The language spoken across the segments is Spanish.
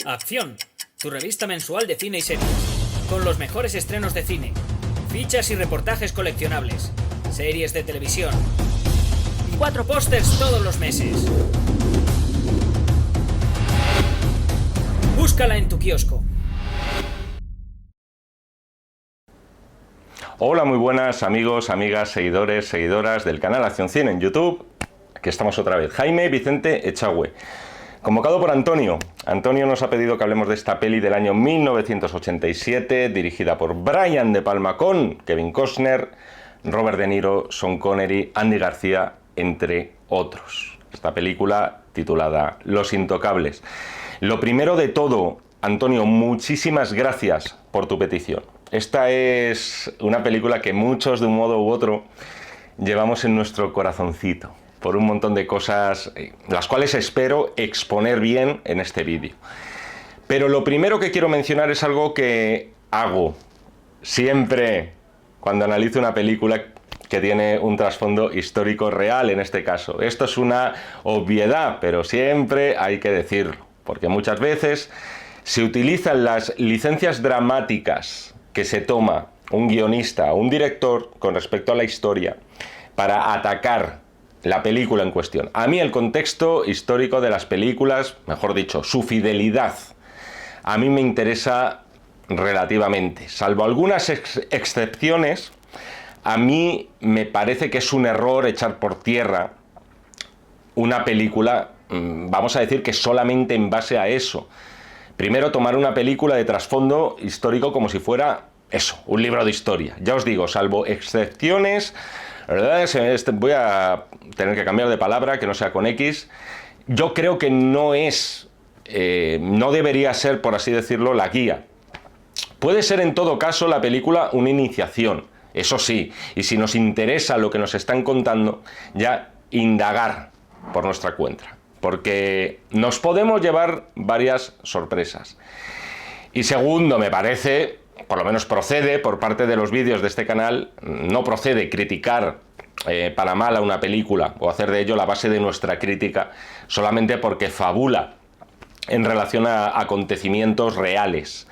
Acción, tu revista mensual de cine y series, con los mejores estrenos de cine, fichas y reportajes coleccionables, series de televisión y 4 pósters todos los meses. Búscala en tu kiosco. Hola, muy buenas amigos, amigas, seguidores, seguidoras del canal Acción Cine en YouTube. Aquí estamos otra vez. Jaime Vicente Echagüe, convocado por Antonio. Antonio nos ha pedido que hablemos de esta peli del año 1987, dirigida por Brian De Palma, con Kevin Costner, Robert De Niro, Sean Connery, Andy García, entre otros. Esta película titulada Los Intocables. Lo primero de todo, Antonio, muchísimas gracias por tu petición. Esta es una película que muchos, de un modo u otro, llevamos en nuestro corazoncito, por un montón de cosas, las cuales espero exponer bien en este vídeo. Pero lo primero que quiero mencionar es algo que hago siempre cuando analizo una película que tiene un trasfondo histórico real, en este caso. Esto es una obviedad, pero siempre hay que decirlo, porque muchas veces se utilizan las licencias dramáticas que se toma un guionista o un director con respecto a la historia para atacar la película en cuestión. A mí el contexto histórico de las películas, mejor dicho, su fidelidad, a mí me interesa relativamente. Salvo algunas excepciones, a mí me parece que es un error echar por tierra una película, vamos a decir que solamente en base a eso. Primero, tomar una película de trasfondo histórico como si fuera eso, un libro de historia. Ya os digo, salvo excepciones, voy a tener que cambiar de palabra, que no sea con X. Yo creo que no debería ser, por así decirlo, la guía. Puede ser en todo caso la película una iniciación, eso sí, y si nos interesa lo que nos están contando, ya indagar por nuestra cuenta, porque nos podemos llevar varias sorpresas. Y segundo, me parece, por lo menos procede por parte de los vídeos de este canal, no procede criticar para mal a una película o hacer de ello la base de nuestra crítica solamente porque fabula en relación a acontecimientos reales.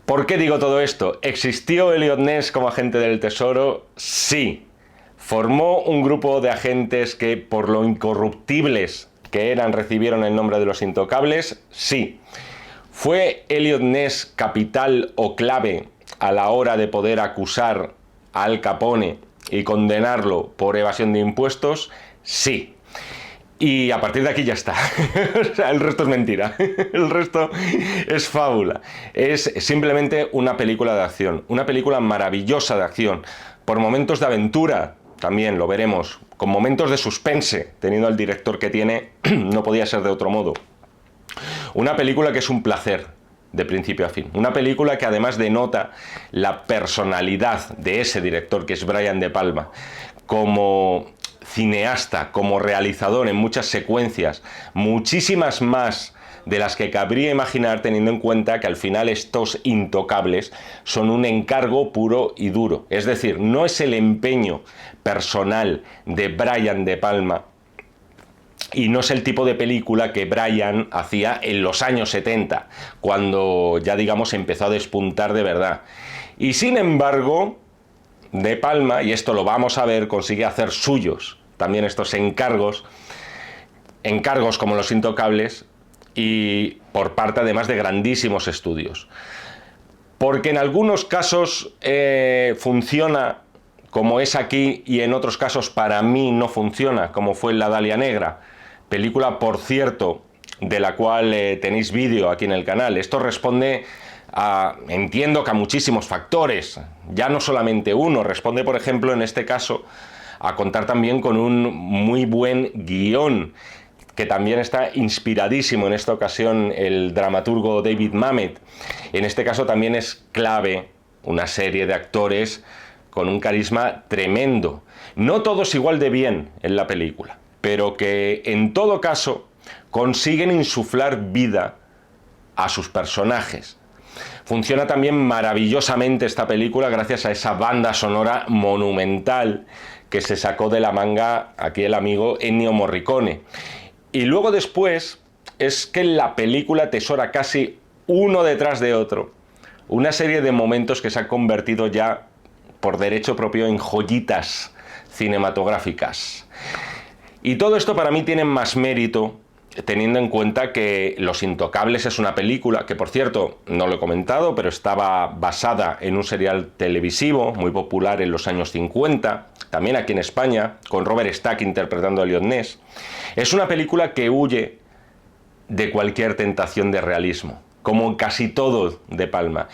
¿Por qué digo todo esto? ¿Existió Eliot Ness como agente del tesoro? Sí. ¿Formó un grupo de agentes que, por lo incorruptibles que eran, recibieron el nombre de los Intocables? Sí. ¿Fue Eliot Ness capital o clave a la hora de poder acusar a Al Capone y condenarlo por evasión de impuestos? Sí. Y a partir de aquí ya está. O sea, el resto es mentira. El resto es fábula. Es simplemente una película de acción. Una película maravillosa de acción. Por momentos de aventura, también lo veremos. Con momentos de suspense, teniendo al director que tiene, no podía ser de otro modo. Una película que es un placer, de principio a fin. Una película que además denota la personalidad de ese director, que es Brian De Palma, como cineasta, como realizador en muchas secuencias, muchísimas más de las que cabría imaginar, teniendo en cuenta que al final estos Intocables son un encargo puro y duro. Es decir, no es el empeño personal de Brian De Palma y no es el tipo de película que Brian hacía en los años 70, cuando ya digamos empezó a despuntar de verdad. Y sin embargo, De Palma, y esto lo vamos a ver, consigue hacer suyos también estos encargos como Los Intocables, y por parte además de grandísimos estudios. Porque en algunos casos funciona como es aquí, y en otros casos para mí no funciona, como fue La Dalia Negra, película, por cierto, de la cual tenéis vídeo aquí en el canal. Esto responde entiendo que a muchísimos factores, ya no solamente uno. Responde, por ejemplo, en este caso, a contar también con un muy buen guión, que también está inspiradísimo en esta ocasión el dramaturgo David Mamet. En este caso también es clave una serie de actores con un carisma tremendo. No todos igual de bien en la película, pero que en todo caso consiguen insuflar vida a sus personajes. Funciona también maravillosamente esta película gracias a esa banda sonora monumental que se sacó de la manga aquí el amigo Ennio Morricone. Y luego después es que la película atesora casi uno detrás de otro una serie de momentos que se han convertido ya por derecho propio en joyitas cinematográficas. Y todo esto para mí tiene más mérito teniendo en cuenta que Los Intocables es una película que, por cierto, no lo he comentado, pero estaba basada en un serial televisivo muy popular en los años 50, también aquí en España, con Robert Stack interpretando a Elliot Ness. Es una película que huye de cualquier tentación de realismo, como casi todo De Palma.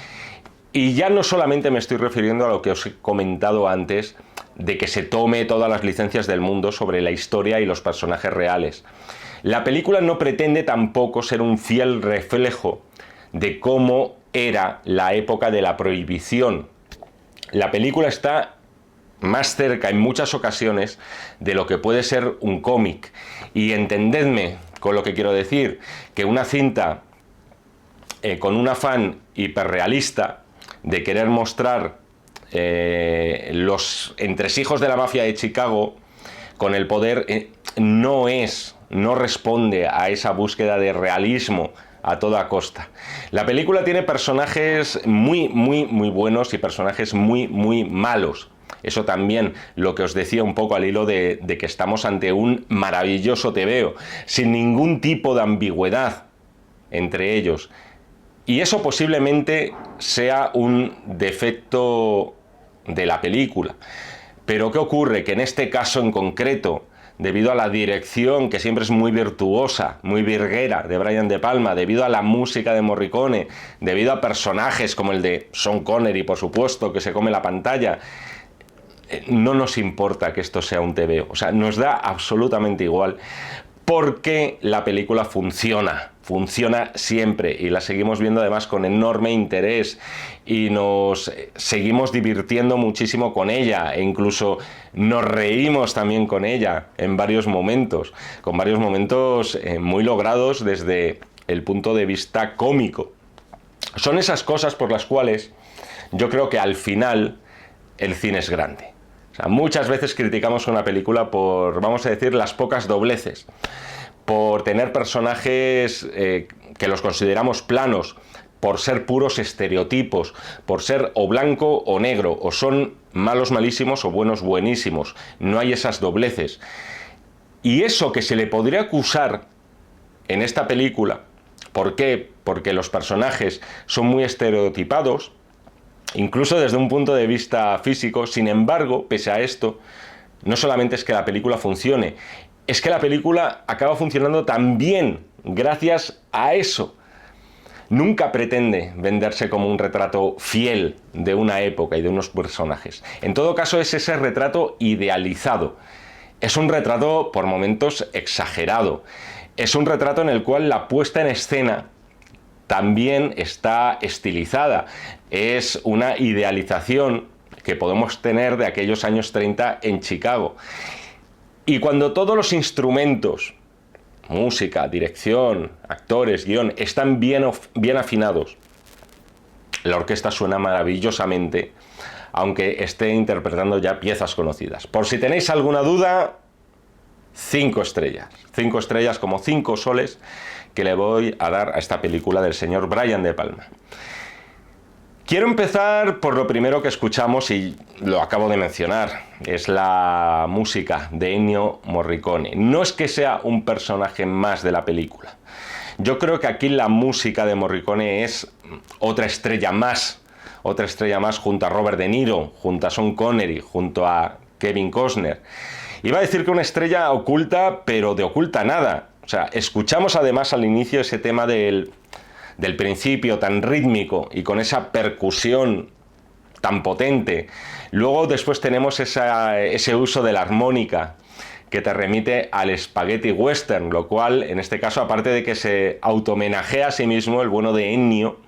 Y ya no solamente me estoy refiriendo a lo que os he comentado antes, de que se tome todas las licencias del mundo sobre la historia y los personajes reales. La película no pretende tampoco ser un fiel reflejo de cómo era la época de la prohibición. La película está más cerca en muchas ocasiones de lo que puede ser un cómic. Y entendedme con lo que quiero decir, que una cinta con un afán hiperrealista de querer mostrar los entresijos de la mafia de Chicago con el poder no responde a esa búsqueda de realismo a toda costa. La película tiene personajes muy buenos y personajes muy malos. Eso también lo que os decía un poco al hilo de que estamos ante un maravilloso tebeo, sin ningún tipo de ambigüedad entre ellos. Y eso posiblemente sea un defecto de la película. Pero ¿qué ocurre? Que en este caso en concreto, debido a la dirección, que siempre es muy virtuosa, muy virguera, de Brian De Palma, debido a la música de Morricone, debido a personajes como el de Sean Connery, por supuesto, que se come la pantalla, no nos importa que esto sea un tebeo. O sea, nos da absolutamente igual, porque la película funciona siempre y la seguimos viendo además con enorme interés y nos seguimos divirtiendo muchísimo con ella e incluso nos reímos también con ella en varios momentos, con varios momentos muy logrados desde el punto de vista cómico. Son esas cosas por las cuales yo creo que al final el cine es grande. O sea, muchas veces criticamos una película por, vamos a decir, las pocas dobleces, por tener personajes que los consideramos planos, por ser puros estereotipos, por ser o blanco o negro, o son malos malísimos o buenos buenísimos. No hay esas dobleces. Y eso que se le podría acusar en esta película, ¿por qué? Porque los personajes son muy estereotipados, incluso desde un punto de vista físico. Sin embargo, pese a esto, no solamente es que la película funcione, es que la película acaba funcionando también gracias a eso. Nunca pretende venderse como un retrato fiel de una época y de unos personajes. En todo caso, es ese retrato idealizado. Es un retrato por momentos exagerado. Es un retrato en el cual la puesta en escena también está estilizada. Es una idealización que podemos tener de aquellos años 30 en Chicago. Y cuando todos los instrumentos, música, dirección, actores, guión, están bien afinados, la orquesta suena maravillosamente, aunque esté interpretando ya piezas conocidas. Por si tenéis alguna duda, 5 estrellas. 5 estrellas como 5 soles que le voy a dar a esta película del señor Brian De Palma. Quiero empezar por lo primero que escuchamos y lo acabo de mencionar, es la música de Ennio Morricone. No es que sea un personaje más de la película. Yo creo que aquí la música de Morricone es otra estrella más junto a Robert De Niro, junto a Sean Connery, junto a Kevin Costner. Iba a decir que una estrella oculta, pero de oculta nada. O sea, escuchamos además al inicio ese tema del principio tan rítmico y con esa percusión tan potente. Luego después tenemos ese uso de la armónica que te remite al spaghetti western, lo cual en este caso, aparte de que se auto-homenajea a sí mismo, el bueno de Ennio,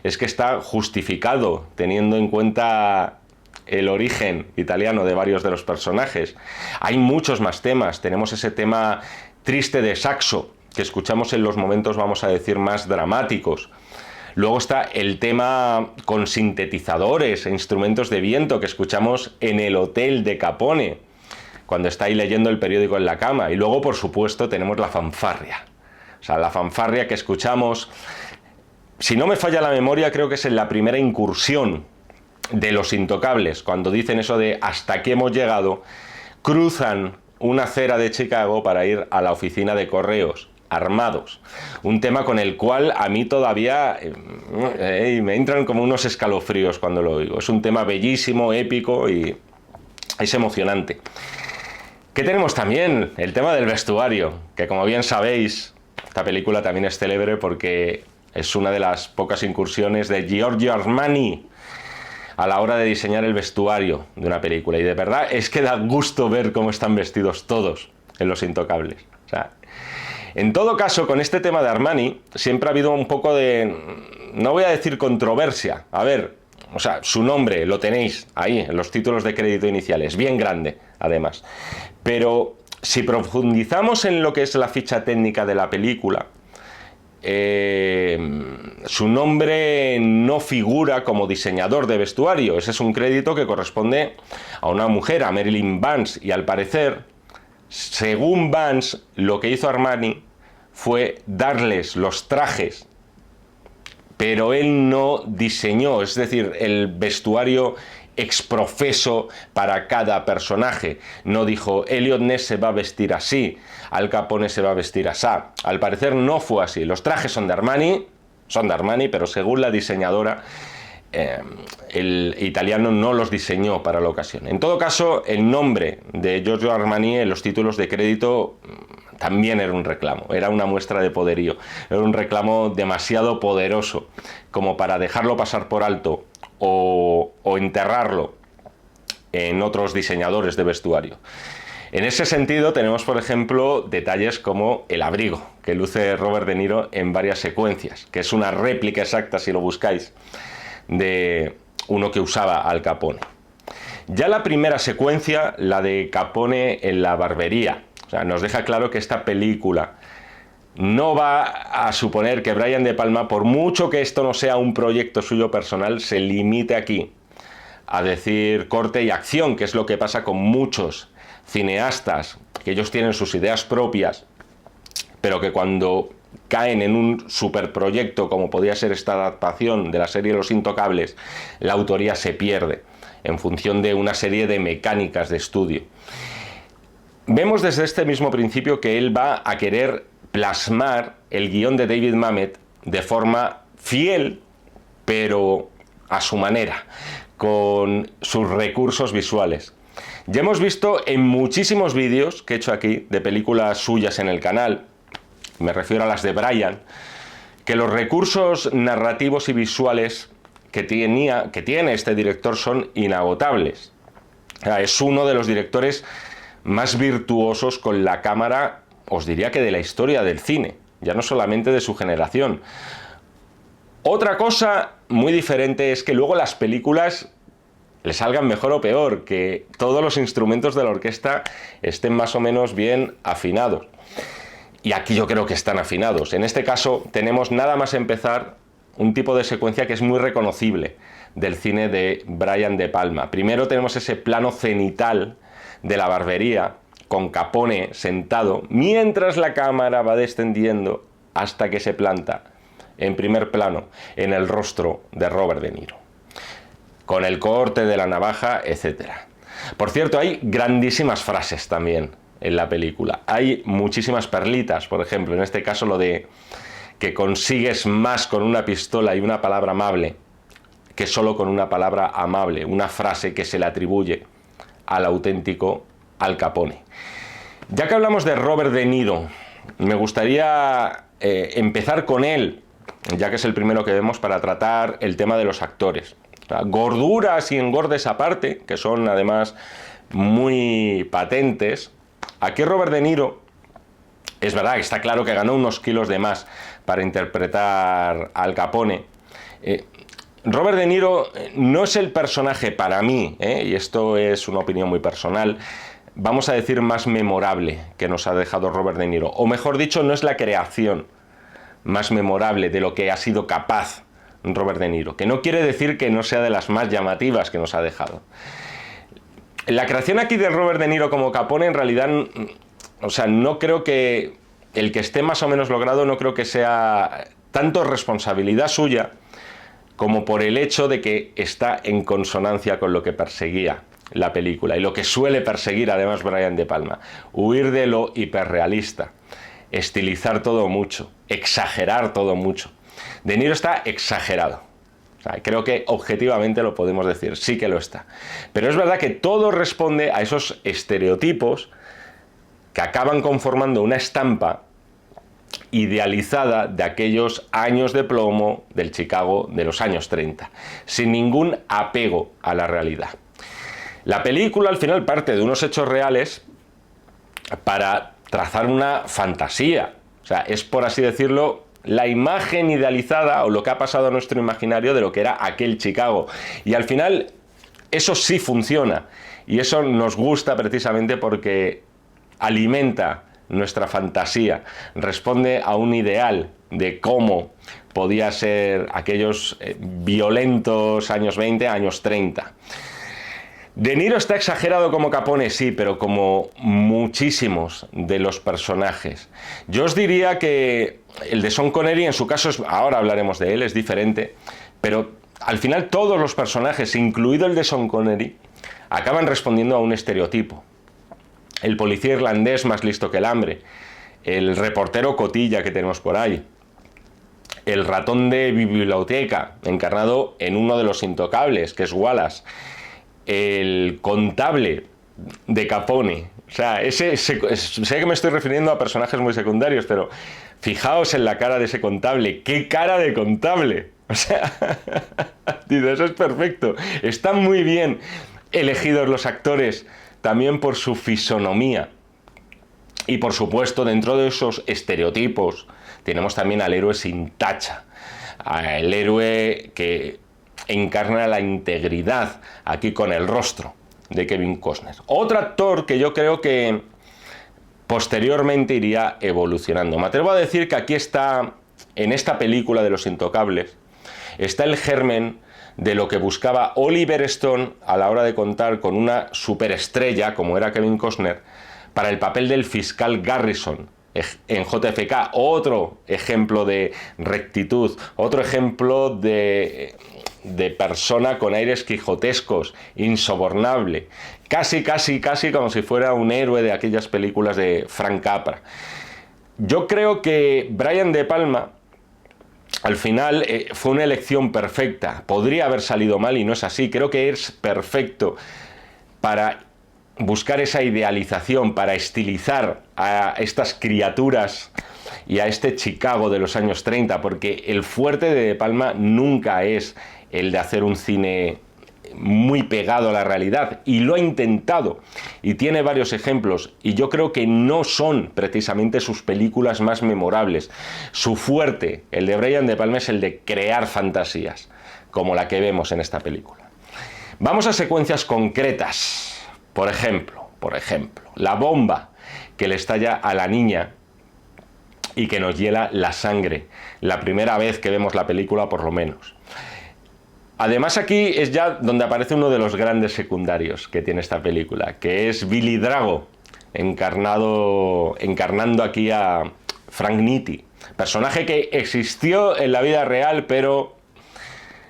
es que está justificado teniendo en cuenta el origen italiano de varios de los personajes. Hay muchos más temas. Tenemos ese tema triste de saxo que escuchamos en los momentos, vamos a decir, más dramáticos. Luego está el tema con sintetizadores e instrumentos de viento que escuchamos en el hotel de Capone, cuando está ahí leyendo el periódico en la cama. Y luego, por supuesto, tenemos la fanfarria. O O sea, la fanfarria que escuchamos, si no me falla la memoria, creo que es en la primera incursión de Los Intocables, cuando dicen eso de hasta aquí hemos llegado, cruzan una acera de Chicago para ir a la oficina de correos, armados. Un tema con el cual a mí todavía me entran como unos escalofríos cuando lo oigo. Es un tema bellísimo, épico y es emocionante. ¿Qué tenemos también? El tema del vestuario, que como bien sabéis, esta película también es célebre porque es una de las pocas incursiones de Giorgio Armani a la hora de diseñar el vestuario de una película. Y de verdad es que da gusto ver cómo están vestidos todos en Los Intocables. O sea, en todo caso, con este tema de Armani siempre ha habido un poco de, no voy a decir controversia. A ver, o sea, su nombre lo tenéis ahí en los títulos de crédito iniciales, bien grande además. Pero si profundizamos en lo que es la ficha técnica de la película, su nombre no figura como diseñador de vestuario. Ese es un crédito que corresponde a una mujer, a Marilyn Vance, y al parecer, según Vance, lo que hizo Armani fue darles los trajes, pero él no diseñó, es decir, el vestuario exprofeso para cada personaje. No dijo, Elliot Ness se va a vestir así, Al Capone se va a vestir así. Al parecer no fue así. Los trajes son de Armani, pero según la diseñadora, el italiano no los diseñó para la ocasión. En todo caso, el nombre de Giorgio Armani en los títulos de crédito también era un reclamo, era una muestra de poderío, era un reclamo demasiado poderoso como para dejarlo pasar por alto o enterrarlo en otros diseñadores de vestuario. En ese sentido tenemos, por ejemplo, detalles como el abrigo que luce Robert De Niro en varias secuencias, que es una réplica exacta, si lo buscáis, de uno que usaba Al Capone. Ya la primera secuencia, la de Capone en la barbería, o sea, nos deja claro que esta película no va a suponer que Brian De Palma, por mucho que esto no sea un proyecto suyo personal, se limite aquí a decir corte y acción, que es lo que pasa con muchos cineastas, que ellos tienen sus ideas propias, pero que cuando caen en un superproyecto como podía ser esta adaptación de la serie Los Intocables, la autoría se pierde en función de una serie de mecánicas de estudio. Vemos desde este mismo principio que él va a querer plasmar el guión de David Mamet de forma fiel, pero a su manera, con sus recursos visuales. Ya hemos visto en muchísimos vídeos que he hecho aquí de películas suyas en el canal, me refiero a las de Brian, que los recursos narrativos y visuales que tiene este director son inagotables. Es uno de los directores más virtuosos con la cámara, os diría que de la historia del cine, ya no solamente de su generación. Otra cosa muy diferente es que luego las películas le salgan mejor o peor, que todos los instrumentos de la orquesta estén más o menos bien afinados. Y aquí yo creo que están afinados. En este caso tenemos nada más empezar un tipo de secuencia que es muy reconocible del cine de Brian De Palma. Primero tenemos ese plano cenital de la barbería con Capone sentado mientras la cámara va descendiendo hasta que se planta en primer plano en el rostro de Robert De Niro, con el corte de la navaja, etc. Por cierto, hay grandísimas frases también en la película. Hay muchísimas perlitas, por ejemplo, en este caso lo de que consigues más con una pistola y una palabra amable que solo con una palabra amable, una frase que se le atribuye al auténtico Al Capone. Ya que hablamos de Robert De Niro, me gustaría empezar con él, ya que es el primero que vemos para tratar el tema de los actores. O sea, gorduras y engordes aparte, que son además muy patentes. Aquí Robert De Niro, es verdad que está claro que ganó unos kilos de más para interpretar a Al Capone. Robert De Niro no es el personaje para mí, y esto es una opinión muy personal, vamos a decir más memorable que nos ha dejado Robert De Niro. O mejor dicho, no es la creación más memorable de lo que ha sido capaz Robert De Niro, que no quiere decir que no sea de las más llamativas que nos ha dejado. La creación aquí de Robert De Niro como Capone en realidad, o sea, no creo que el que esté más o menos logrado no creo que sea tanto responsabilidad suya como por el hecho de que está en consonancia con lo que perseguía la película y lo que suele perseguir además Brian De Palma: huir de lo hiperrealista, estilizar todo mucho, exagerar todo mucho. De Niro está exagerado. O sea, creo que objetivamente lo podemos decir, sí que lo está. Pero es verdad que todo responde a esos estereotipos que acaban conformando una estampa idealizada de aquellos años de plomo del Chicago de los años 30, sin ningún apego a la realidad. La película al final parte de unos hechos reales para trazar una fantasía. O sea, es, por así decirlo, la imagen idealizada o lo que ha pasado a nuestro imaginario de lo que era aquel Chicago. Y al final eso sí funciona. Y eso nos gusta precisamente porque alimenta nuestra fantasía, responde a un ideal de cómo podía ser aquellos violentos años 20, años 30. De Niro está exagerado como Capone, sí, pero como muchísimos de los personajes. Yo os diría que el de Sean Connery, en su caso, ahora hablaremos de él, es diferente, pero al final todos los personajes, incluido el de Sean Connery, acaban respondiendo a un estereotipo. El policía irlandés más listo que el hambre, el reportero cotilla que tenemos por ahí, el ratón de biblioteca, encarnado en uno de los intocables, que es Wallace, el contable de Capone. O sea, sé que me estoy refiriendo a personajes muy secundarios, pero fijaos en la cara de ese contable. ¡Qué cara de contable! O sea, eso es perfecto. Están muy bien elegidos los actores, también por su fisonomía. Y por supuesto, dentro de esos estereotipos, tenemos también al héroe sin tacha, el héroe que encarna la integridad, aquí con El rostro, de Kevin Costner. Otro actor que yo creo que posteriormente iría evolucionando. Me atrevo a decir que aquí está, en esta película de Los Intocables, está el germen de lo que buscaba Oliver Stone a la hora de contar con una superestrella, como era Kevin Costner, para el papel del fiscal Garrison en JFK. Otro ejemplo de rectitud, otro ejemplo de persona con aires quijotescos, insobornable, casi como si fuera un héroe de aquellas películas de Frank Capra. Yo creo que Brian De Palma al final fue una elección perfecta. Podría haber salido mal y no es así. Creo que es perfecto para buscar esa idealización, para estilizar a estas criaturas y a este Chicago de los años 30, porque el fuerte de De Palma nunca es el de hacer un cine muy pegado a la realidad, y lo ha intentado y tiene varios ejemplos, y yo creo que no son precisamente sus películas más memorables. Su fuerte, el de Brian De Palma, es el de crear fantasías como la que vemos en esta película. Vamos a secuencias concretas. Por ejemplo, la bomba que le estalla a la niña y que nos hiela la sangre, la primera vez que vemos la película por lo menos. Además, aquí es ya donde aparece uno de los grandes secundarios que tiene esta película, que es Billy Drago, encarnando aquí a Frank Nitti, personaje que existió en la vida real, pero,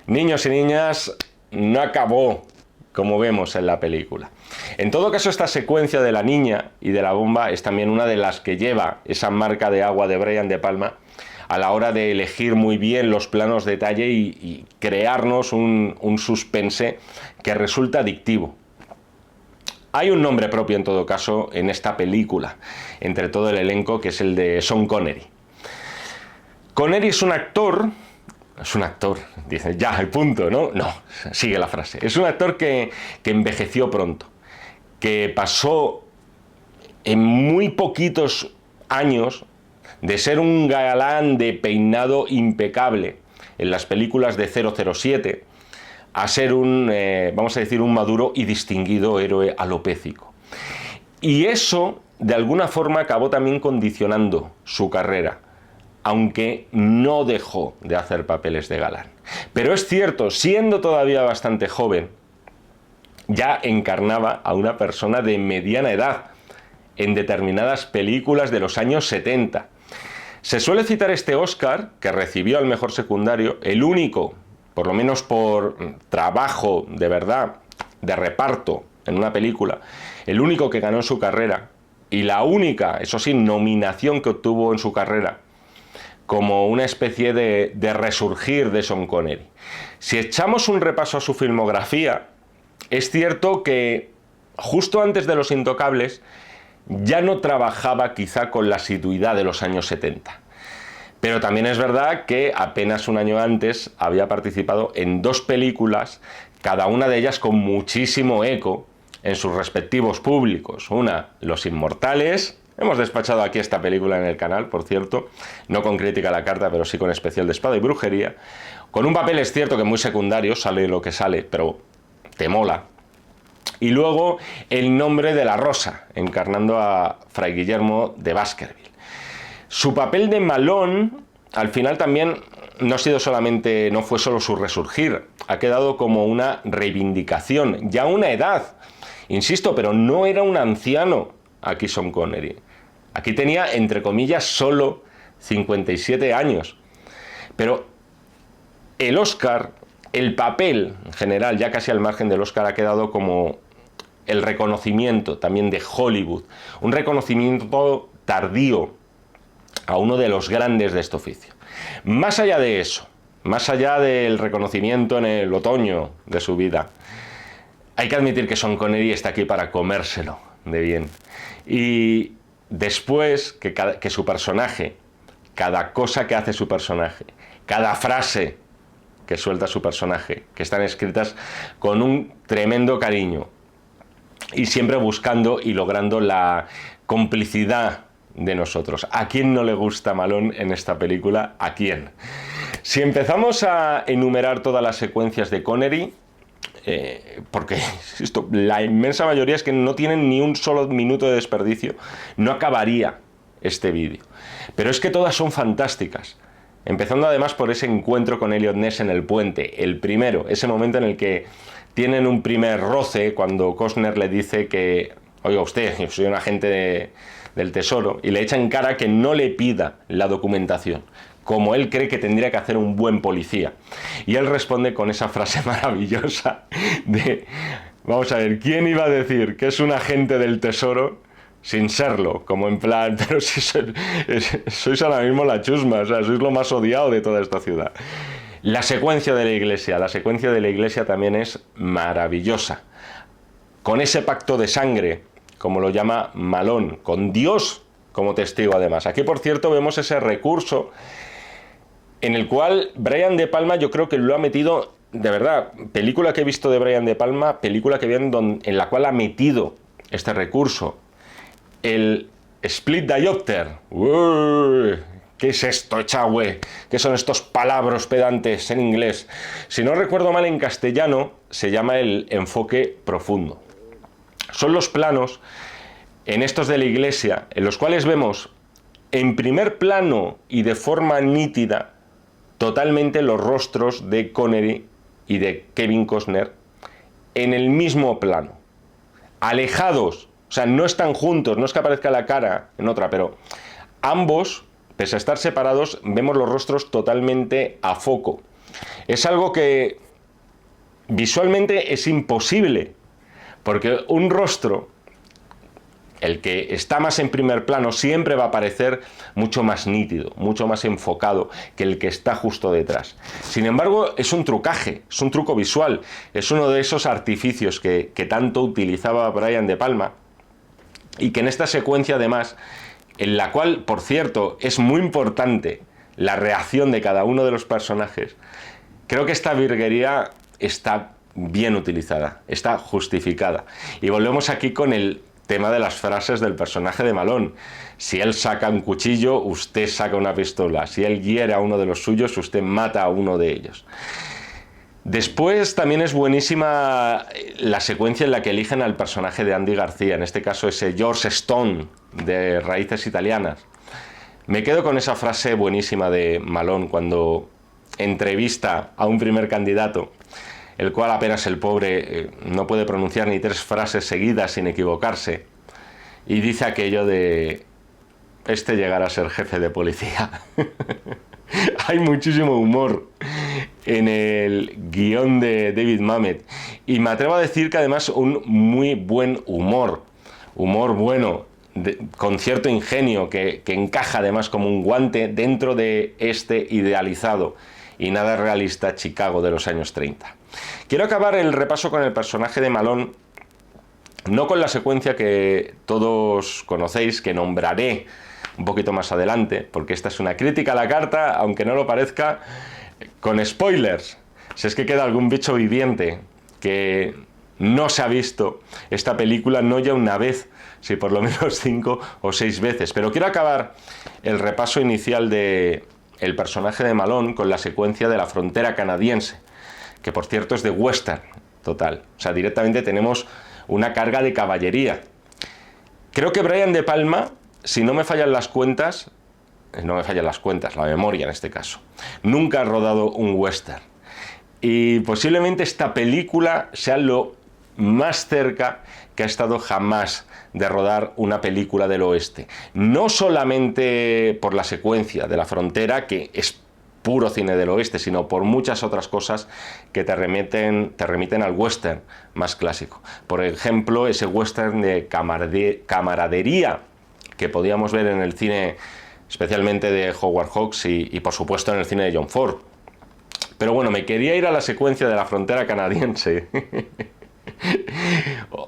niños y niñas, no acabó como vemos en la película. En todo caso, esta secuencia de la niña y de la bomba es también una de las que lleva esa marca de agua de Brian De Palma a la hora de elegir muy bien los planos de detalle y crearnos un suspense que resulta adictivo. Hay un nombre propio en todo caso en esta película, entre todo el elenco, que es el de Sean Connery. Connery es un actor, dice, ya, el punto, ¿no? No, sigue la frase. Es un actor que envejeció pronto, que pasó en muy poquitos años de ser un galán de peinado impecable en las películas de 007 a ser vamos a decir, un maduro y distinguido héroe alopécico. Y eso, de alguna forma, acabó también condicionando su carrera, aunque no dejó de hacer papeles de galán. Pero es cierto, siendo todavía bastante joven, ya encarnaba a una persona de mediana edad en determinadas películas de los años 70. Se suele citar este Oscar que recibió al mejor secundario, el único, por lo menos por trabajo de verdad, de reparto en una película, el único que ganó en su carrera y la única, eso sí, nominación que obtuvo en su carrera, como una especie de resurgir de Sean Connery. Si echamos un repaso a su filmografía, es cierto que justo antes de Los Intocables ya no trabajaba quizá con la asiduidad de los años 70. Pero también es verdad que apenas un año antes había participado en 2 películas, cada una de ellas con muchísimo eco en sus respectivos públicos. Una, Los Inmortales. Hemos despachado aquí esta película en el canal, por cierto, no con crítica a la carta, pero sí con especial de espada y brujería. Con un papel, es cierto que muy secundario, sale lo que sale, pero te mola. Y luego El nombre de la rosa, encarnando a Fray Guillermo de Baskerville. Su papel de Malone, al final también no fue solo su resurgir, ha quedado como una reivindicación, ya una edad, insisto, pero no era un anciano aquí Sean Connery. Aquí tenía, entre comillas, solo 57 años. Pero el Oscar, el papel en general, ya casi al margen del Oscar, ha quedado como el reconocimiento también de Hollywood, un reconocimiento tardío a uno de los grandes de este oficio. Más allá de eso, más allá del reconocimiento en el otoño de su vida, hay que admitir que Sean Connery está aquí para comérselo de bien. Y después que su personaje, cada cosa que hace su personaje, cada frase que suelta su personaje, que están escritas con un tremendo cariño y siempre buscando y logrando la complicidad de nosotros. ¿A quién no le gusta Malone en esta película? ¿A quién? Si empezamos a enumerar todas las secuencias de Connery, porque la inmensa mayoría es que no tienen ni un solo minuto de desperdicio, no acabaría este vídeo. Pero es que todas son fantásticas. Empezando además por ese encuentro con Eliot Ness en el puente, el primero, ese momento en el que tienen un primer roce cuando Costner le dice que, oiga usted, yo soy un agente del Tesoro, y le echa en cara que no le pida la documentación, como él cree que tendría que hacer un buen policía. Y él responde con esa frase maravillosa de, vamos a ver, ¿quién iba a decir que es un agente del Tesoro sin serlo? Como en plan, pero si sois ahora mismo la chusma, o sea, sois lo más odiado de toda esta ciudad. La secuencia de la iglesia también es maravillosa. Con ese pacto de sangre, como lo llama Malone, con Dios como testigo además. Aquí, por cierto, vemos ese recurso en el cual Brian De Palma yo creo que lo ha metido, de verdad, película que he visto de Brian De Palma, película que en la cual ha metido este recurso. El split diopter. Uy, ¿qué es esto, Echagüe? ¿Qué son estos palabras pedantes en inglés? Si no recuerdo mal, en castellano se llama el enfoque profundo. Son los planos en estos de la iglesia, en los cuales vemos en primer plano y de forma nítida totalmente los rostros de Connery y de Kevin Costner en el mismo plano, alejados, o sea, no están juntos, no es que aparezca la cara en otra, pero ambos, pese a estar separados, vemos los rostros totalmente a foco. Es algo que visualmente es imposible, porque un rostro, el que está más en primer plano, siempre va a parecer mucho más nítido, mucho más enfocado que el que está justo detrás. Sin embargo, es un trucaje, es un truco visual, es uno de esos artificios que tanto utilizaba Brian De Palma, y que en esta secuencia además, en la cual, por cierto, es muy importante la reacción de cada uno de los personajes, creo que esta virguería está bien utilizada, está justificada. Y volvemos aquí con el tema de las frases del personaje de Malone. Si él saca un cuchillo, usted saca una pistola. Si él hiere a uno de los suyos, usted mata a uno de ellos. Después también es buenísima la secuencia en la que eligen al personaje de Andy García, en este caso ese George Stone de raíces italianas. Me quedo con esa frase buenísima de Malone cuando entrevista a un primer candidato, el cual apenas el pobre no puede pronunciar ni 3 frases seguidas sin equivocarse, y dice aquello de este llegara a ser jefe de policía. Hay muchísimo humor en el guión de David Mamet y me atrevo a decir que además un muy buen humor bueno, con cierto ingenio que encaja además como un guante dentro de este idealizado y nada realista Chicago de los años 30. Quiero acabar el repaso con el personaje de Malone, no con la secuencia que todos conocéis, que nombraré un poquito más adelante, porque esta es una crítica a la carta, aunque no lo parezca, con spoilers. Si es que queda algún bicho viviente que no se ha visto esta película no ya una vez, si por lo menos 5 o 6 veces. Pero quiero acabar el repaso inicial de el personaje de Malone con la secuencia de la frontera canadiense, que por cierto es de western total. O sea, directamente tenemos una carga de caballería. Creo que Brian De Palma, si no me fallan las cuentas, la memoria en este caso, nunca ha rodado un western. Y posiblemente esta película sea lo más cerca que ha estado jamás de rodar una película del oeste. No solamente por la secuencia de la frontera, que es puro cine del oeste, sino por muchas otras cosas que te remiten al western más clásico. Por ejemplo, ese western de camaradería que podíamos ver en el cine, especialmente de Howard Hawks y por supuesto en el cine de John Ford. Pero bueno, me quería ir a la secuencia de la frontera canadiense.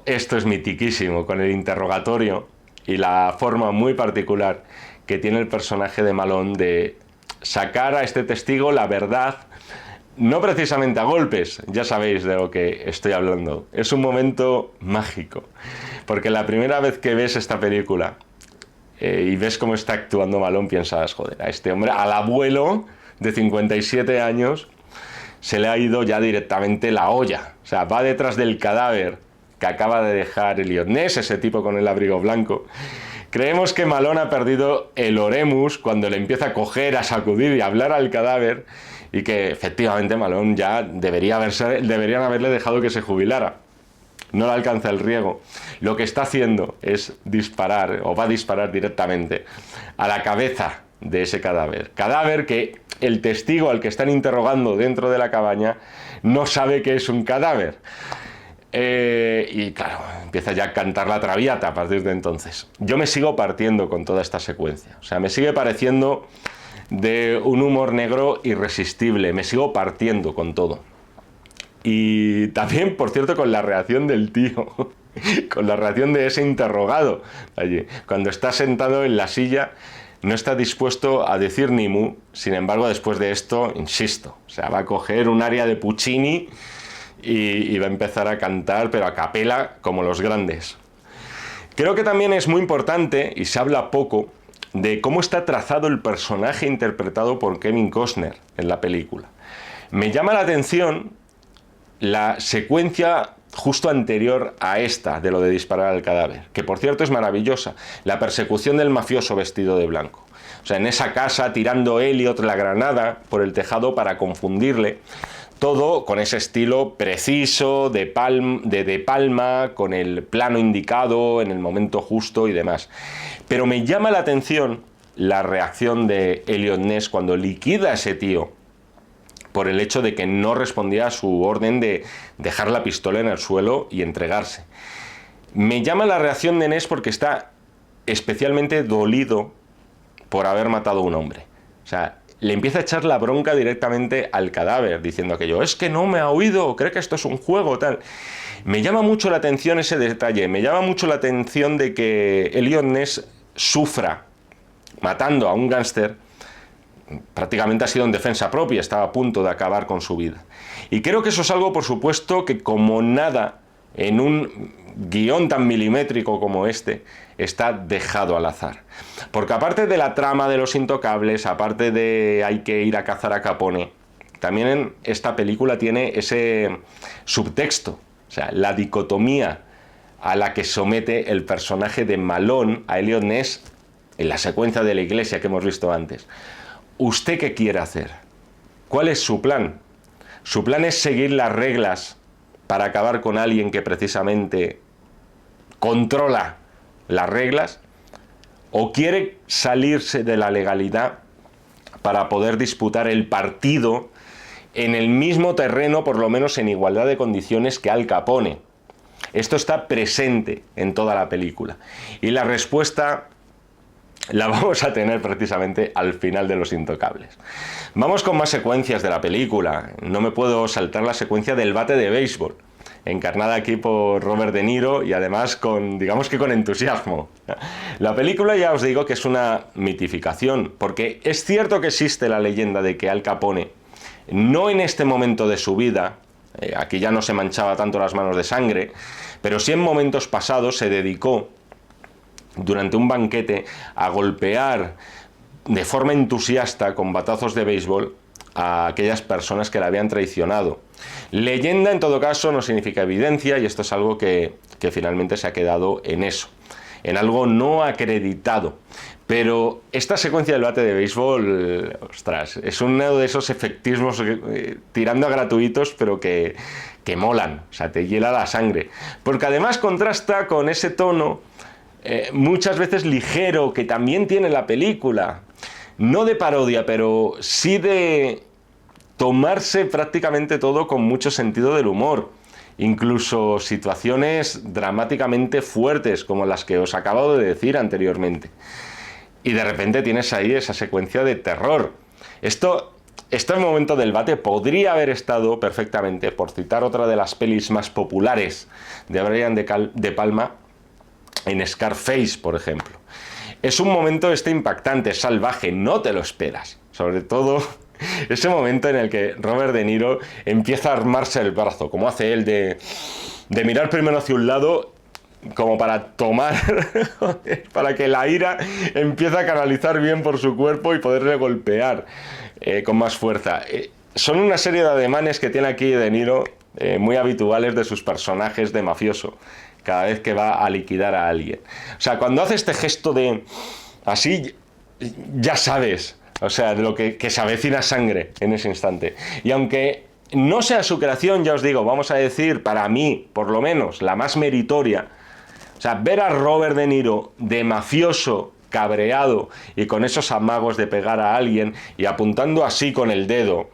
Esto es mitiquísimo, con el interrogatorio y la forma muy particular que tiene el personaje de Malone de sacar a este testigo la verdad, no precisamente a golpes, ya sabéis de lo que estoy hablando. Es un momento mágico, porque la primera vez que ves esta película y ves cómo está actuando Malone, piensas, joder, a este hombre, al abuelo de 57 años, se le ha ido ya directamente la olla. O sea, va detrás del cadáver que acaba de dejar Elliot Ness, ese tipo con el abrigo blanco. Creemos que Malone ha perdido el oremus cuando le empieza a coger, a sacudir y a hablar al cadáver, y que efectivamente Malone ya deberían haberle dejado que se jubilara. No le alcanza el riego. Lo que está haciendo es disparar, o va a disparar directamente, a la cabeza de ese cadáver. Cadáver que el testigo al que están interrogando dentro de la cabaña no sabe que es un cadáver. Y claro, empieza ya a cantar la traviata a partir de entonces. Yo me sigo partiendo con toda esta secuencia. O sea, me sigue pareciendo de un humor negro irresistible. Me sigo partiendo con todo. Y también, por cierto, con la reacción del tío, con la reacción de ese interrogado allí. Cuando está sentado en la silla, no está dispuesto a decir ni mu. Sin embargo, después de esto, insisto, o sea, va a coger un aria de Puccini y va a empezar a cantar, pero a capela, como los grandes. Creo que también es muy importante, y se habla poco, de cómo está trazado el personaje interpretado por Kevin Costner en la película. Me llama la atención la secuencia justo anterior a esta, de lo de disparar al cadáver, que por cierto es maravillosa, la persecución del mafioso vestido de blanco. O sea, en esa casa tirando Elliot la granada por el tejado para confundirle, todo con ese estilo preciso de Palma, con el plano indicado en el momento justo y demás. Pero me llama la atención la reacción de Elliot Ness cuando liquida a ese tío por el hecho de que no respondía a su orden de dejar la pistola en el suelo y entregarse. Me llama la reacción de Ness porque está especialmente dolido por haber matado a un hombre. O sea, le empieza a echar la bronca directamente al cadáver, diciendo aquello, es que no me ha oído, cree que esto es un juego, tal. Me llama mucho la atención ese detalle, me llama mucho la atención de que Elliot Ness sufra matando a un gángster. Prácticamente ha sido en defensa propia, estaba a punto de acabar con su vida. Y creo que eso es algo, por supuesto, que como nada en un guión tan milimétrico como este, está dejado al azar. Porque aparte de la trama de los intocables, aparte de hay que ir a cazar a Capone, también en esta película tiene ese subtexto, o sea, la dicotomía a la que somete el personaje de Malone a Elliot Ness en la secuencia de la iglesia que hemos visto antes. ¿Usted qué quiere hacer? ¿Cuál es su plan? ¿Su plan es seguir las reglas para acabar con alguien que precisamente controla las reglas? o quiere salirse de la legalidad para poder disputar el partido en el mismo terreno, por lo menos en igualdad de condiciones que Al Capone. Esto está presente en toda la película. Y la respuesta la vamos a tener precisamente al final de Los Intocables. Vamos con más secuencias de la película. No me puedo saltar la secuencia del bate de béisbol, encarnada aquí por Robert De Niro y además con, digamos que con entusiasmo. La película, ya os digo que es una mitificación, porque es cierto que existe la leyenda de que Al Capone, no en este momento de su vida, aquí ya no se manchaba tanto las manos de sangre, pero sí en momentos pasados se dedicó durante un banquete a golpear de forma entusiasta con batazos de béisbol a aquellas personas que le habían traicionado. Leyenda, en todo caso, no significa evidencia, y esto es algo que finalmente se ha quedado en eso, en algo no acreditado. Pero esta secuencia del bate de béisbol, ostras, es uno de esos efectismos tirando a gratuitos, pero que molan, o sea, te hiela la sangre. Porque además contrasta con ese tono muchas veces ligero que también tiene la película, no de parodia, pero sí de tomarse prácticamente todo con mucho sentido del humor, incluso situaciones dramáticamente fuertes como las que os acabo de decir anteriormente. Y de repente tienes ahí esa secuencia de terror. Este momento del bate podría haber estado perfectamente, por citar otra de las pelis más populares de Brian De Palma, en Scarface, por ejemplo. Es un momento impactante, salvaje, no te lo esperas. Sobre todo ese momento en el que Robert De Niro empieza a armarse el brazo, como hace él de mirar primero hacia un lado, como para tomar, para que la ira empiece a canalizar bien por su cuerpo y poderle golpear con más fuerza. Son una serie de ademanes que tiene aquí De Niro, muy habituales de sus personajes de mafioso, cada vez que va a liquidar a alguien. O sea, cuando hace este gesto de así, ya sabes, o sea, de lo que se avecina sangre en ese instante. Y aunque no sea su creación, ya os digo, vamos a decir, para mí, por lo menos, la más meritoria, o sea, ver a Robert De Niro de mafioso, cabreado y con esos amagos de pegar a alguien y apuntando así con el dedo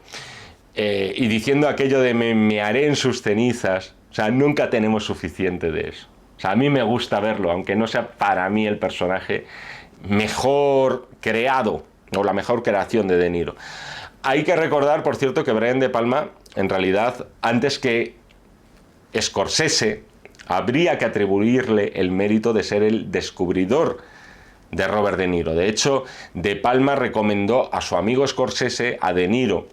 y diciendo aquello de me haré en sus cenizas, o sea, nunca tenemos suficiente de eso. O sea, a mí me gusta verlo, aunque no sea para mí el personaje mejor creado o la mejor creación de De Niro. Hay que recordar, por cierto, que Brian De Palma, en realidad, antes que Scorsese, habría que atribuirle el mérito de ser el descubridor de Robert De Niro. De hecho, De Palma recomendó a su amigo Scorsese a De Niro,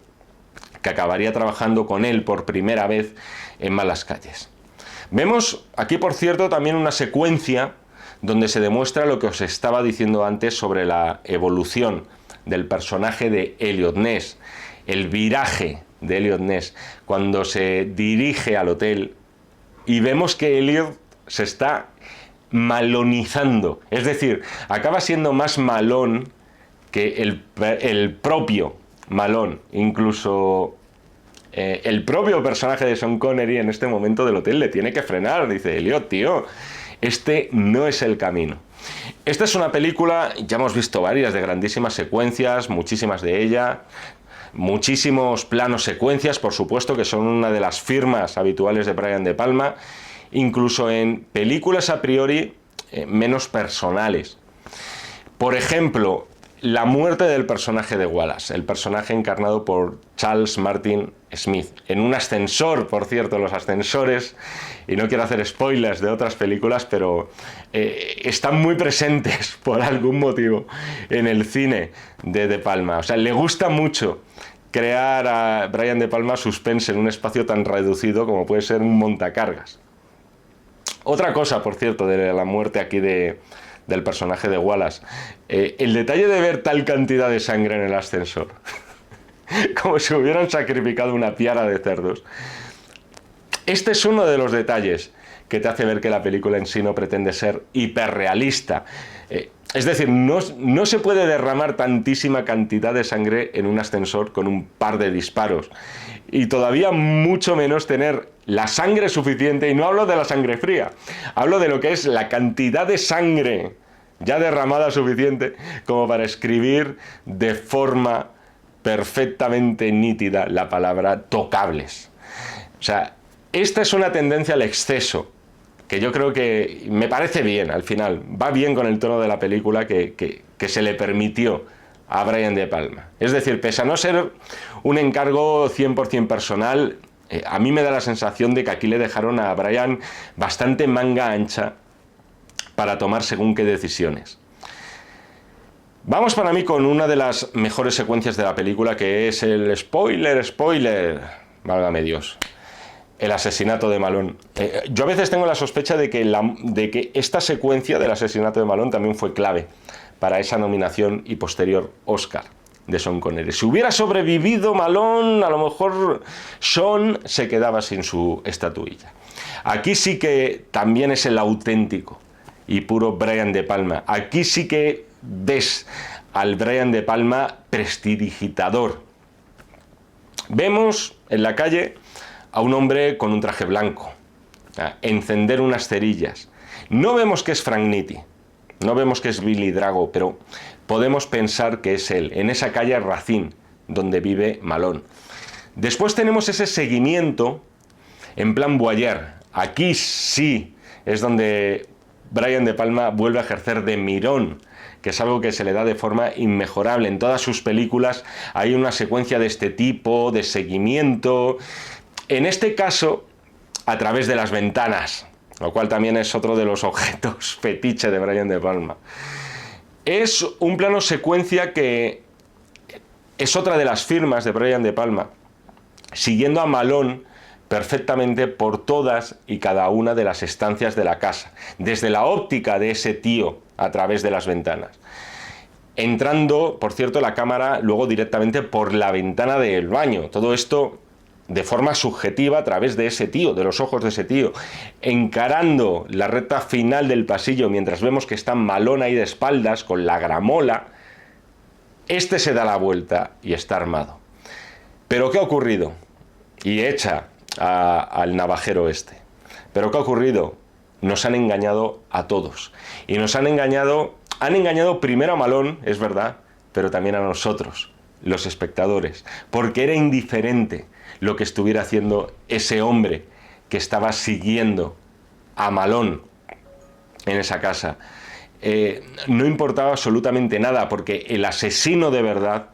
que acabaría trabajando con él por primera vez en Malas Calles. Vemos aquí, por cierto, también una secuencia donde se demuestra lo que os estaba diciendo antes sobre la evolución del personaje de Eliot Ness, el viraje de Eliot Ness, cuando se dirige al hotel y vemos que Eliot se está malonizando, es decir, acaba siendo más malón que el propio Malón. Incluso el propio personaje de Sean Connery en este momento del hotel le tiene que frenar, dice: Eliot, tío, este no es el camino. Esta es una película, ya hemos visto varias, de grandísimas secuencias, muchísimas de ellas, muchísimos planos secuencias, por supuesto, que son una de las firmas habituales de Brian De Palma, incluso en películas a priori menos personales. Por ejemplo, la muerte del personaje de Wallace, el personaje encarnado por Charles Martin Smith, en un ascensor, por cierto, los ascensores, y no quiero hacer spoilers de otras películas, pero están muy presentes por algún motivo en el cine de De Palma. O sea, le gusta mucho crear a Brian De Palma suspense en un espacio tan reducido como puede ser un montacargas. Otra cosa, por cierto, de la muerte aquí del personaje de Wallace, el detalle de ver tal cantidad de sangre en el ascensor, como si hubieran sacrificado una piara de cerdos. Este es uno de los detalles que te hace ver que la película en sí no pretende ser hiperrealista. Es decir, no se puede derramar tantísima cantidad de sangre en un ascensor con un par de disparos. Y todavía mucho menos tener la sangre suficiente, y no hablo de la sangre fría, hablo de lo que es la cantidad de sangre ya derramada suficiente como para escribir de forma perfectamente nítida la palabra tocables. O sea, esta es una tendencia al exceso, que yo creo que me parece bien, al final, va bien con el tono de la película que se le permitió a Brian De Palma. Es decir, pese a no ser un encargo 100% personal, a mí me da la sensación de que aquí le dejaron a Brian bastante manga ancha para tomar según qué decisiones. Vamos para mí con una de las mejores secuencias de la película, que es el spoiler, válgame Dios, el asesinato de Malone. Yo a veces tengo la sospecha de que esta secuencia del asesinato de Malone también fue clave para esa nominación y posterior Oscar de Sean Connery. Si hubiera sobrevivido Malone, a lo mejor Sean se quedaba sin su estatuilla. Aquí sí que también es el auténtico y puro Brian De Palma. Aquí sí que ves al Brian De Palma prestidigitador. Vemos en la calle a un hombre con un traje blanco, a encender unas cerillas. No vemos que es Frank Nitti, no vemos que es Billy Drago, pero podemos pensar que es él, en esa calle Racine, donde vive Malone. Después tenemos ese seguimiento en plan voyeur. Aquí sí es donde Brian De Palma vuelve a ejercer de mirón, que es algo que se le da de forma inmejorable. En todas sus películas hay una secuencia de este tipo, de seguimiento. En este caso, a través de las ventanas, lo cual también es otro de los objetos fetiche de Brian De Palma. Es un plano secuencia que es otra de las firmas de Brian De Palma, siguiendo a Malone perfectamente por todas y cada una de las estancias de la casa, desde la óptica de ese tío a través de las ventanas. Entrando, por cierto, la cámara luego directamente por la ventana del baño. Todo esto de forma subjetiva a través de ese tío, de los ojos de ese tío, encarando la recta final del pasillo mientras vemos que está Malone ahí de espaldas con la gramola. Este se da la vuelta y está armado. ¿Pero qué ha ocurrido? Y echa al navajero este. ¿Pero qué ha ocurrido? Nos han engañado a todos. Y nos han engañado primero a Malone, es verdad, pero también a nosotros, los espectadores, porque era indiferente lo que estuviera haciendo ese hombre que estaba siguiendo a Malone en esa casa. No importaba absolutamente nada, porque el asesino de verdad,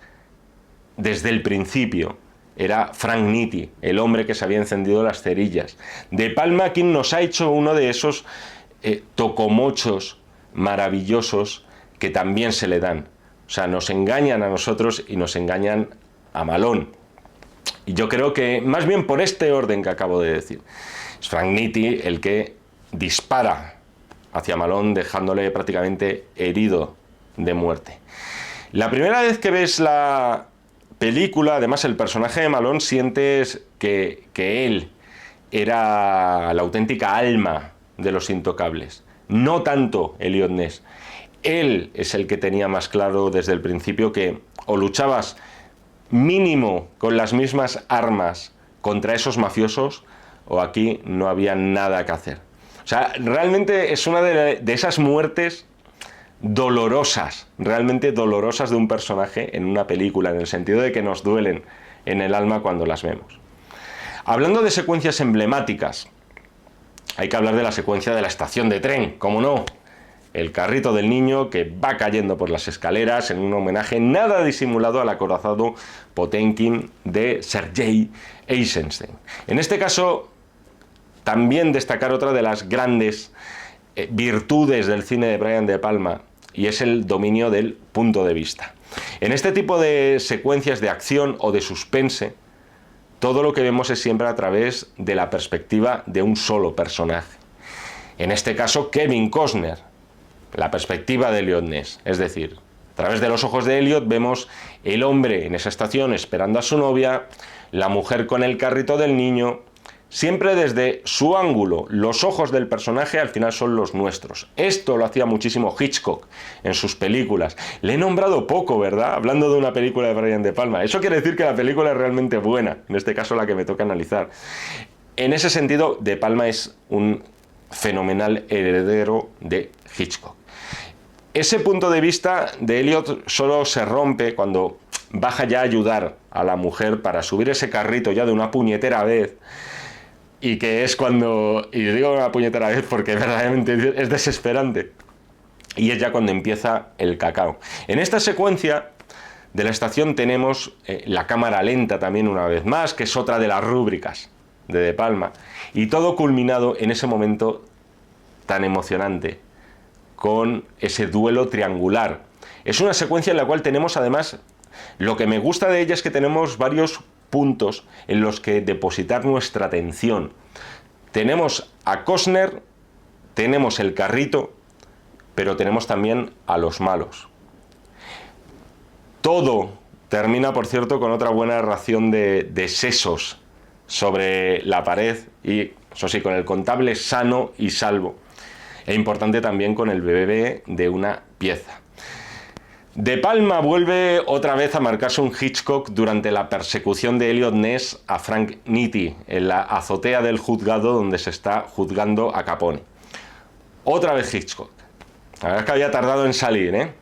desde el principio, era Frank Nitti, el hombre que se había encendido las cerillas. De Palma aquí nos ha hecho uno de esos tocomochos maravillosos que también se le dan. O sea, nos engañan a nosotros y nos engañan a Malone. Y yo creo que, más bien por este orden que acabo de decir, es Frank Nitti el que dispara hacia Malone, dejándole prácticamente herido de muerte. La primera vez que ves la película, además el personaje de Malone, sientes que él era la auténtica alma de Los Intocables, no tanto Eliot Ness. Él es el que tenía más claro desde el principio que o luchabas mínimo con las mismas armas contra esos mafiosos, o aquí no había nada que hacer. O sea, realmente es una de esas muertes dolorosas, realmente dolorosas de un personaje en una película, en el sentido de que nos duelen en el alma cuando las vemos. Hablando de secuencias emblemáticas, hay que hablar de la secuencia de la estación de tren, ¿cómo no? El carrito del niño que va cayendo por las escaleras en un homenaje nada disimulado al acorazado Potemkin de Sergei Eisenstein. En este caso, también destacar otra de las grandes virtudes del cine de Brian De Palma, y es el dominio del punto de vista. En este tipo de secuencias de acción o de suspense, todo lo que vemos es siempre a través de la perspectiva de un solo personaje. En este caso, Kevin Costner, la perspectiva de Eliot Ness, es decir, a través de los ojos de Eliot vemos el hombre en esa estación esperando a su novia, la mujer con el carrito del niño, siempre desde su ángulo. Los ojos del personaje al final son los nuestros. Esto lo hacía muchísimo Hitchcock en sus películas. Le he nombrado poco, ¿verdad? Hablando de una película de Brian De Palma. Eso quiere decir que la película es realmente buena, en este caso la que me toca analizar. En ese sentido, De Palma es un fenomenal heredero de Hitchcock. Ese punto de vista de Elliot solo se rompe cuando baja ya a ayudar a la mujer para subir ese carrito ya de una puñetera vez, y que es cuando, y digo una puñetera vez porque verdaderamente es desesperante, y es ya cuando empieza el cacao. En esta secuencia de la estación tenemos la cámara lenta también una vez más, que es otra de las rúbricas de De Palma, y todo culminado en ese momento tan emocionante, con ese duelo triangular. Es una secuencia en la cual tenemos además, lo que me gusta de ella es que tenemos varios puntos en los que depositar nuestra atención. Tenemos a Costner, tenemos el carrito, pero tenemos también a los malos. Todo termina, por cierto, con otra buena ración de sesos sobre la pared y, eso sí, con el contable sano y salvo. E importante también con el bebé de una pieza. De Palma vuelve otra vez a marcarse un Hitchcock durante la persecución de Eliot Ness a Frank Nitti en la azotea del juzgado donde se está juzgando a Capone. Otra vez Hitchcock. La verdad es que había tardado en salir, ¿eh?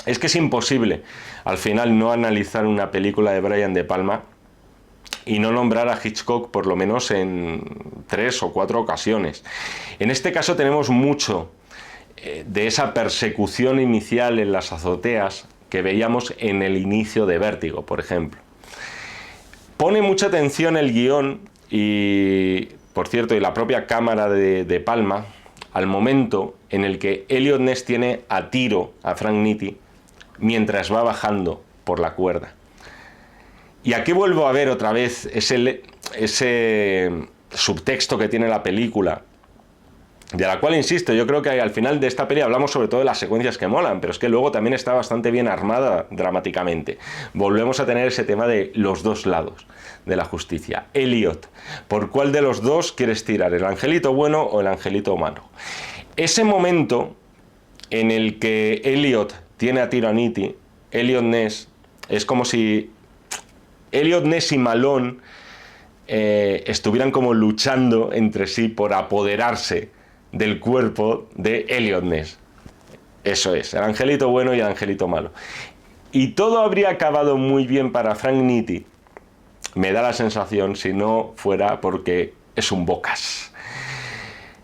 Es que es imposible al final no analizar una película de Brian De Palma y no nombrar a Hitchcock por lo menos en 3 o 4 ocasiones. En este caso tenemos mucho de esa persecución inicial en las azoteas que veíamos en el inicio de Vértigo, por ejemplo. Pone mucha atención el guión y, por cierto, y la propia cámara de Palma al momento en el que Eliot Ness tiene a tiro a Frank Nitti mientras va bajando por la cuerda. Y aquí vuelvo a ver otra vez ese subtexto que tiene la película, de la cual, insisto, yo creo que al final de esta peli hablamos sobre todo de las secuencias que molan, pero es que luego también está bastante bien armada dramáticamente. Volvemos a tener ese tema de los dos lados de la justicia. Elliot, ¿por cuál de los dos quieres tirar? ¿El angelito bueno o el angelito malo? Ese momento en el que Elliot tiene a tiro a Nitti, Eliot Ness, es como si Eliot Ness y Malone estuvieran como luchando entre sí por apoderarse del cuerpo de Eliot Ness. Eso es, el angelito bueno y el angelito malo. Y todo habría acabado muy bien para Frank Nitti, me da la sensación, si no fuera porque es un bocas.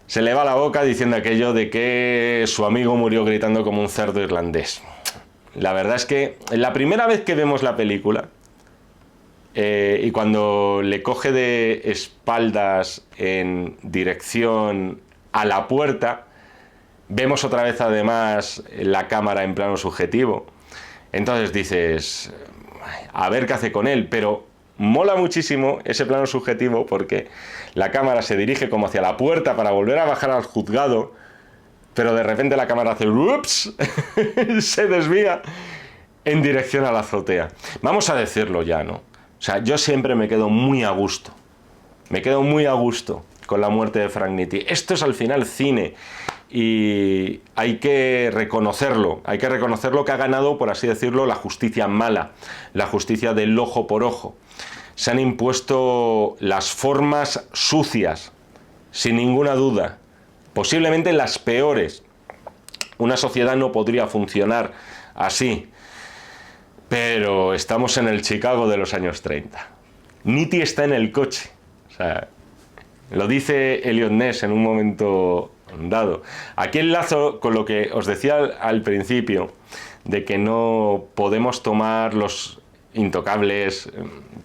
Se le va la boca diciendo aquello de que su amigo murió gritando como un cerdo irlandés. La verdad es que la primera vez que vemos la película, y cuando le coge de espaldas en dirección a la puerta, vemos otra vez además la cámara en plano subjetivo. Entonces dices, a ver qué hace con él, pero mola muchísimo ese plano subjetivo porque la cámara se dirige como hacia la puerta para volver a bajar al juzgado, pero de repente la cámara hace ¡ups! Se desvía en dirección a la azotea. Vamos a decirlo ya, ¿no? O sea, yo siempre me quedo muy a gusto. Me quedo muy a gusto con la muerte de Frank Nitti. Esto es al final cine y hay que reconocerlo que ha ganado, por así decirlo, la justicia mala, la justicia del ojo por ojo. Se han impuesto las formas sucias, sin ninguna duda, posiblemente las peores. Una sociedad no podría funcionar así, pero estamos en el Chicago de los años 30. Nitti está en el coche, o sea, lo dice Eliot Ness en un momento dado. Aquí enlazo con lo que os decía al principio, de que no podemos tomar los Intocables,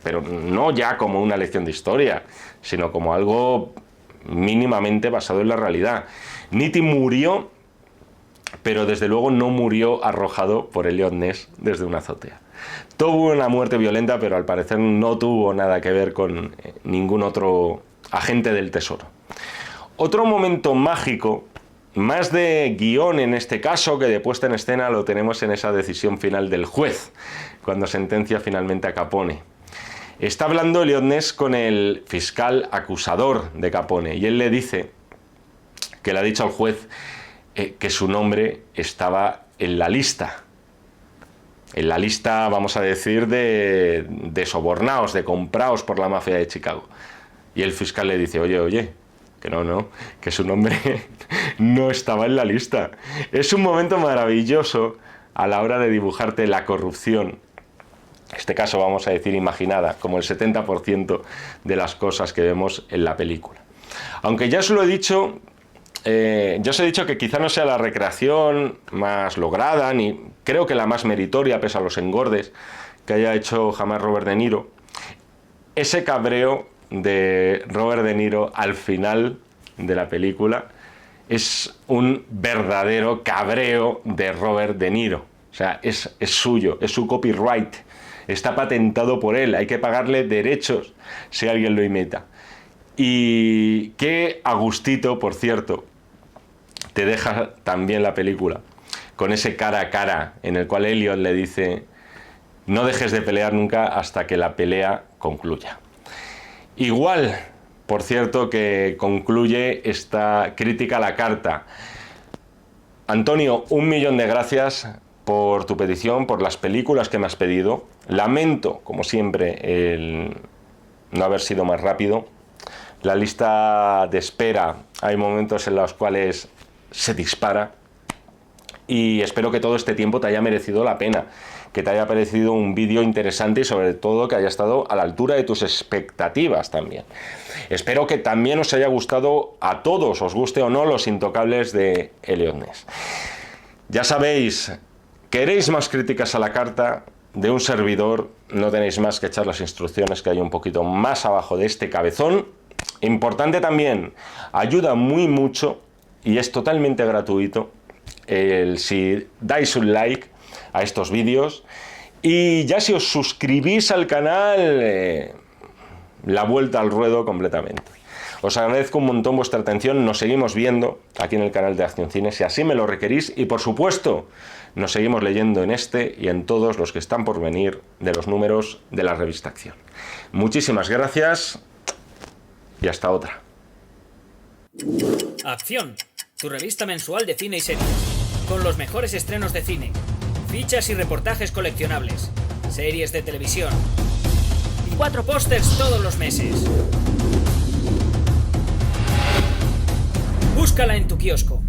pero no ya como una lección de historia, sino como algo mínimamente basado en la realidad. Nitti murió, pero desde luego no murió arrojado por Eliot Ness desde una azotea. Tuvo una muerte violenta, pero al parecer no tuvo nada que ver con ningún otro agente del tesoro. Otro momento mágico, más de guión en este caso que de puesta en escena, lo tenemos en esa decisión final del juez, cuando sentencia finalmente a Capone. Está hablando Eliot Ness con el fiscal acusador de Capone y él le dice que le ha dicho al juez que su nombre estaba en la lista. En la lista, vamos a decir, de sobornaos, de compraos por la mafia de Chicago. Y el fiscal le dice, oye, que su nombre no estaba en la lista. Es un momento maravilloso a la hora de dibujarte la corrupción, en este caso vamos a decir imaginada, como el 70% de las cosas que vemos en la película. Aunque ya os lo he dicho, yo os he dicho que quizá no sea la recreación más lograda, ni creo que la más meritoria, pese a los engordes que haya hecho jamás Robert De Niro. Ese cabreo de Robert De Niro al final de la película es un verdadero cabreo de Robert De Niro. O sea, es suyo, es su copyright, está patentado por él, hay que pagarle derechos si alguien lo imita. Y qué a gustito, por cierto, te deja también la película, con ese cara a cara en el cual Elliot le dice: no dejes de pelear nunca hasta que la pelea concluya. Igual, por cierto, que concluye esta crítica a la carta. Antonio, 1.000.000 de gracias por tu petición, por las películas que me has pedido. Lamento, como siempre, el no haber sido más rápido. La lista de espera, hay momentos en los cuales se dispara, y espero que todo este tiempo te haya merecido la pena, que te haya parecido un vídeo interesante y sobre todo que haya estado a la altura de tus expectativas también. Espero que también os haya gustado a todos, os guste o no, Los Intocables de Elliot Ness. Ya sabéis, ¿queréis más críticas a la carta de un servidor? No tenéis más que echar las instrucciones que hay un poquito más abajo de este cabezón. Importante también, ayuda muy mucho y es totalmente gratuito si dais un like a estos vídeos, y ya si os suscribís al canal, la vuelta al ruedo completamente. Os agradezco un montón vuestra atención, nos seguimos viendo aquí en el canal de Acción Cine si así me lo requerís, y por supuesto nos seguimos leyendo en este y en todos los que están por venir de los números de la revista Acción. Muchísimas gracias y hasta otra. Acción, tu revista mensual de cine y series, con los mejores estrenos de cine, fichas y reportajes coleccionables, series de televisión y 4 pósters todos los meses. Búscala en tu kiosco.